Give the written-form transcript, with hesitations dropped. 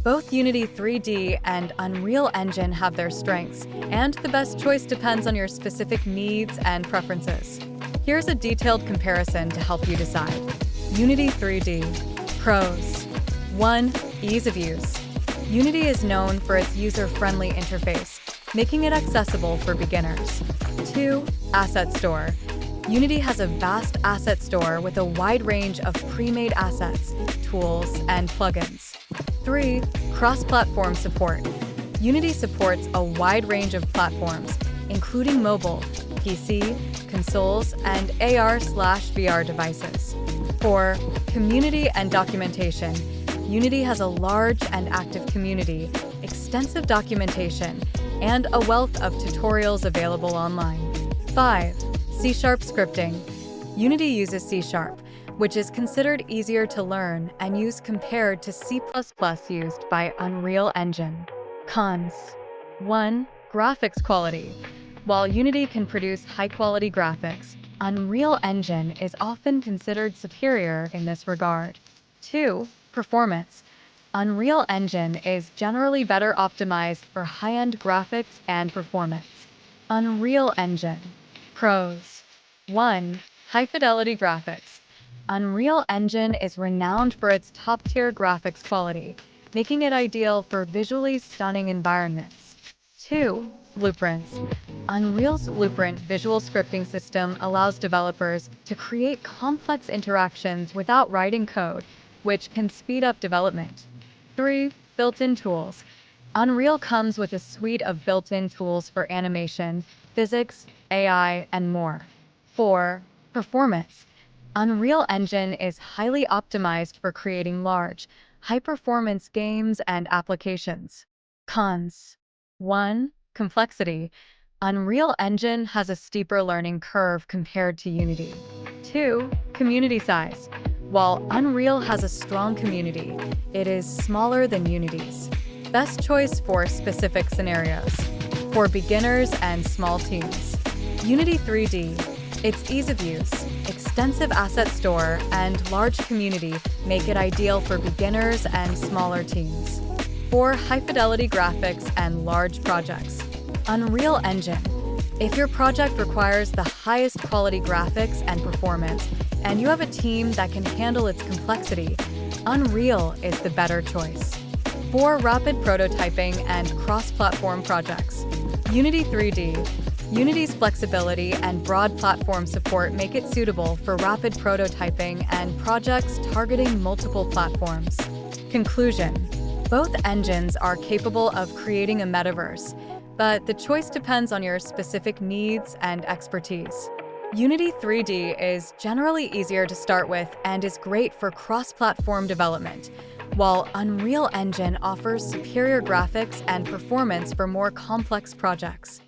Both Unity 3D and Unreal Engine have their strengths, and the best choice depends on your specific needs and preferences. Here's a detailed comparison to help you decide. Unity 3D. Pros. 1. Ease of use. Unity is known for its user-friendly interface, making it accessible for beginners. 2. Asset Store. Unity has a vast asset store with a wide range of pre-made assets, tools, and plugins. 3. Cross-platform support. Unity supports a wide range of platforms, including mobile, PC, consoles, and AR/VR devices. 4. Community and documentation. Unity has a large and active community, extensive documentation, and a wealth of tutorials available online. 5. C# scripting. Unity uses C#, which is considered easier to learn and use compared to C++ used by Unreal Engine. Cons. 1. Graphics quality. While Unity can produce high-quality graphics, Unreal Engine is often considered superior in this regard. 2. Performance. Unreal Engine is generally better optimized for high-end graphics and performance. Unreal Engine. Pros. 1. High-fidelity graphics. Unreal Engine is renowned for its top-tier graphics quality, making it ideal for visually stunning environments. 2. Blueprints. Unreal's Blueprint visual scripting system allows developers to create complex interactions without writing code, which can speed up development. 3. Built-in tools. Unreal comes with a suite of built-in tools for animation, physics, AI, and more. 4. Performance. Unreal Engine is highly optimized for creating large, high-performance games and applications. Cons. 1. Complexity. Unreal Engine has a steeper learning curve compared to Unity. 2. Community size. While Unreal has a strong community, it is smaller than Unity's. Best choice for specific scenarios. For beginners and small teams. Unity 3D. Its ease of use, extensive asset store, and large community make it ideal for beginners and smaller teams. For high-fidelity graphics and large projects. Unreal Engine. If your project requires the highest quality graphics and performance, and you have a team that can handle its complexity, Unreal is the better choice. For rapid prototyping and cross-platform projects. Unity 3D. Unity's flexibility and broad platform support make it suitable for rapid prototyping and projects targeting multiple platforms. Conclusion. Both engines are capable of creating a metaverse, but the choice depends on your specific needs and expertise. Unity 3D is generally easier to start with and is great for cross-platform development, while Unreal Engine offers superior graphics and performance for more complex projects.